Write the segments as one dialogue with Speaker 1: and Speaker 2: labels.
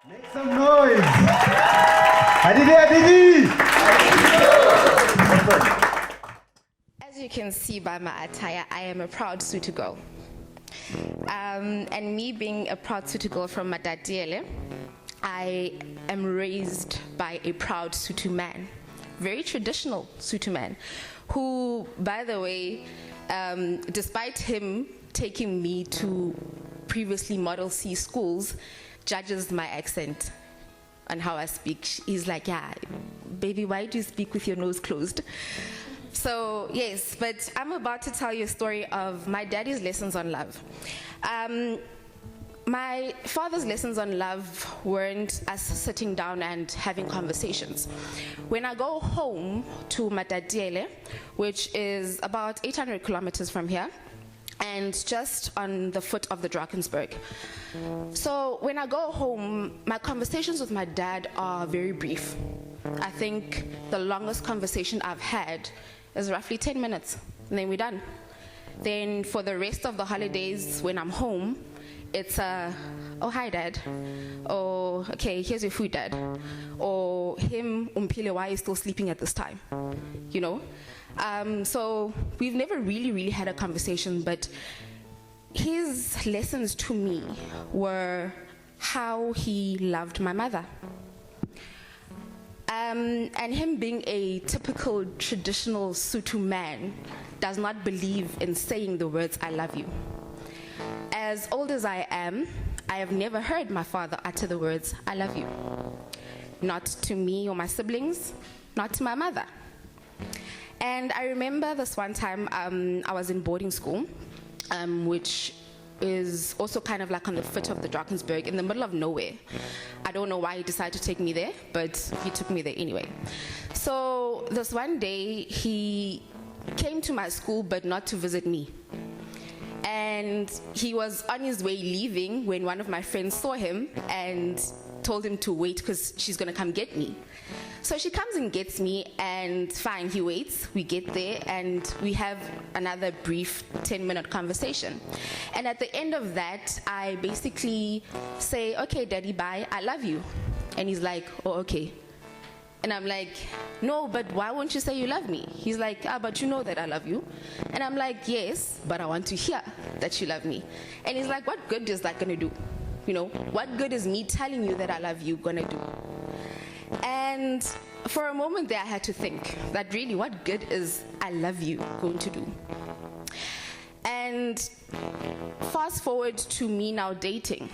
Speaker 1: Make some noise! Hadithi!
Speaker 2: As you can see by my attire, I am a proud Sotho girl. And me being a proud Sotho girl from Matatiele, I am raised by a proud Sotho man, very traditional Sotho man, who, by the way, despite him taking me to previously Model C schools, judges my accent and how I speak. He's like, yeah, baby, why do you speak with your nose closed? So, yes, but I'm about to tell you a story of my daddy's lessons on love. My father's lessons on love weren't us sitting down and having conversations. When I go home to Matatiele, which is about 800 kilometers from here, and just on the foot of the Drakensberg. So when I go home, my conversations with my dad are very brief. I think the longest conversation I've had is roughly 10 minutes, and then we're done. Then for the rest of the holidays, when I'm home, it's oh, hi, Dad. Or, okay, here's your food, Dad. Or, him, Omphile, why are you still sleeping at this time? You know? So we've never really had a conversation, but his lessons to me were how he loved my mother. And him being a typical traditional Sotho man does not believe in saying the words, I love you. As old as I am, I have never heard my father utter the words, I love you. Not to me or my siblings, not to my mother. And I remember this one time I was in boarding school, which is also kind of like on the foot of the Drakensberg, in the middle of nowhere. I don't know why he decided to take me there, but he took me there anyway. So this one day, he came to my school, but not to visit me. And he was on his way leaving when one of my friends saw him and told him to wait because she's going to come get me. So she comes and gets me, and fine, he waits. We get there, and we have another brief 10-minute conversation. And at the end of that, I basically say, okay, Daddy, bye, I love you. And he's like, oh, okay. And I'm like, no, but why won't you say you love me? He's like, but you know that I love you. And I'm like, yes, but I want to hear that you love me. And he's like, what good is that going to do? You know, what good is me telling you that I love you going to do? And for a moment there, I had to think that really, what good is I love you going to do? And fast forward to me now dating,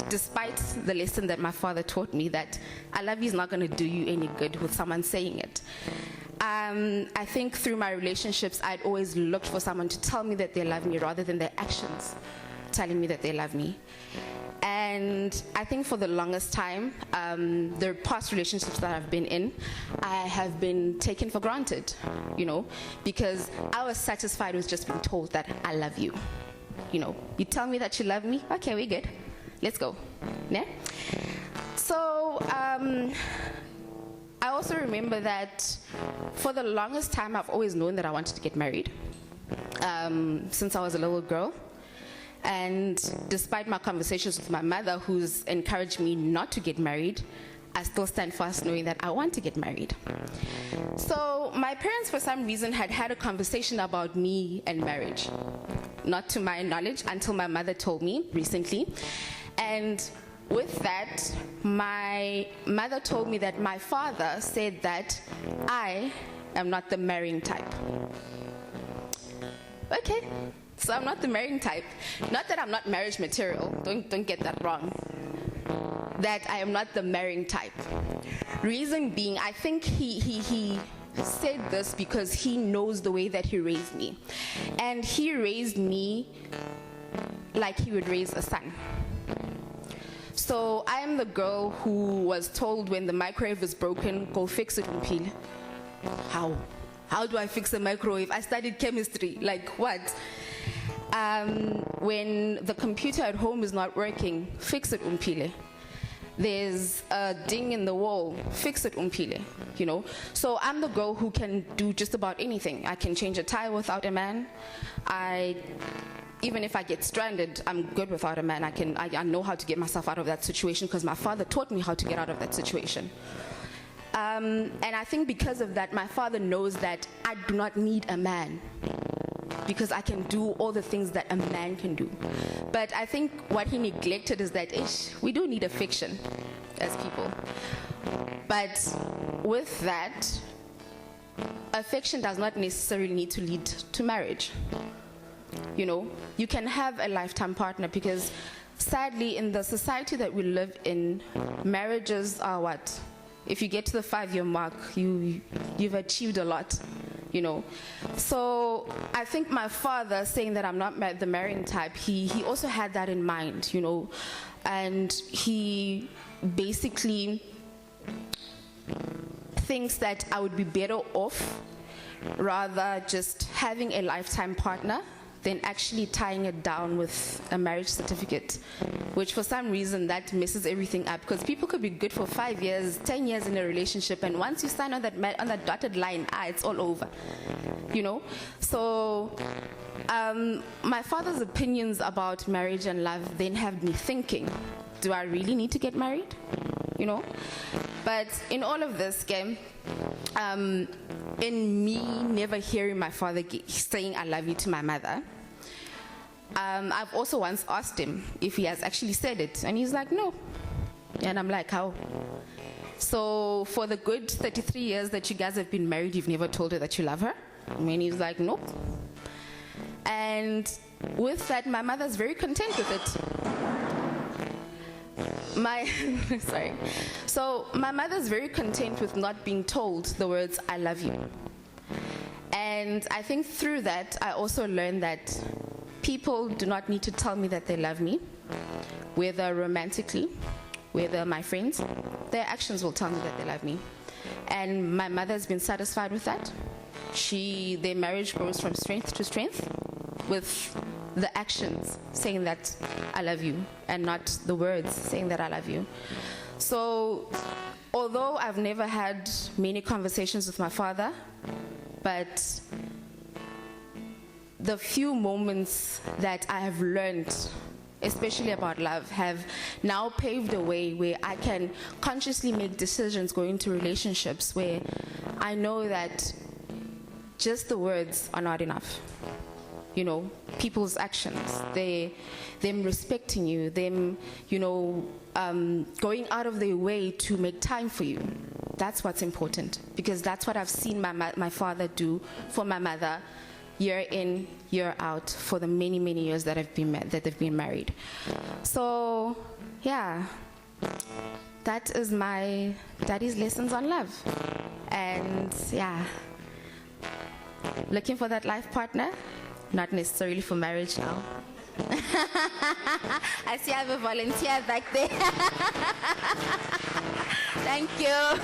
Speaker 2: despite the lesson that my father taught me that I love you is not going to do you any good with someone saying it. I think through my relationships, I'd always looked for someone to tell me that they love me rather than their actions telling me that they love me. And I think for the longest time, the past relationships that I've been in, I have been taken for granted, you know, because I was satisfied with just being told that I love you. You know, you tell me that you love me, okay, we're good. Let's go. Yeah? So, I also remember that for the longest time, I've always known that I wanted to get married since I was a little girl. And despite my conversations with my mother, who's encouraged me not to get married, I still stand fast knowing that I want to get married. So my parents, for some reason, had a conversation about me and marriage. Not to my knowledge, until my mother told me recently. And with that, my mother told me that my father said that I am not the marrying type. Okay. So I'm not the marrying type. Not that I'm not marriage material. Don't get that wrong. That I am not the marrying type. Reason being, I think he said this because he knows the way that he raised me. And he raised me like he would raise a son. So I am the girl who was told when the microwave is broken, go fix it, Omphile. How? How do I fix a microwave? I studied chemistry. Like what? When the computer at home is not working, fix it, Omphile. there's a ding in the wall, fix it, Omphile, you know. So I'm the girl who can do just about anything. I can change a tire without a man. Even if I get stranded, I'm good without a man. I know how to get myself out of that situation because my father taught me how to get out of that situation. And I think because of that, my father knows that I do not need a man because I can do all the things that a man can do. But I think what he neglected is that we do need affection as people. But with that, affection does not necessarily need to lead to marriage. You know, you can have a lifetime partner because sadly in the society that we live in, marriages are what? If you get to the 5-year mark, you've achieved a lot, you know. So I think my father saying that I'm not the marrying type, he also had that in mind, you know. And he basically thinks that I would be better off rather just having a lifetime partner than actually tying it down with a marriage certificate, which for some reason that messes everything up because people could be good for 5 years, 10 years in a relationship, and once you sign on that dotted line, it's all over, you know. So my father's opinions about marriage and love then have me thinking, do I really need to get married, you know? But in all of this game, in me never hearing my father saying I love you to my mother, I've also once asked him if he has actually said it, and he's like, no. And I'm like, how? So for the good 33 years that you guys have been married, you've never told her that you love her? And he's like, nope. And with that, my mother's very content with it. Sorry. So my mother's very content with not being told the words, I love you. And I think through that, I also learned that people do not need to tell me that they love me, whether romantically, whether my friends, their actions will tell me that they love me. And my mother's been satisfied with that. Their marriage grows from strength to strength with the actions saying that I love you and not the words saying that I love you. So although I've never had many conversations with my father, but the few moments that I have learned, especially about love, have now paved a way where I can consciously make decisions going into relationships where I know that just the words are not enough. You know, people's actions, them respecting you, them, you know, going out of their way to make time for you. That's what's important, because that's what I've seen my father do for my mother, year in, year out, for the many, many years that they've been married. So, yeah, that is my daddy's lessons on love. And yeah, looking for that life partner, not necessarily for marriage now. I see I have a volunteer back there. Thank you.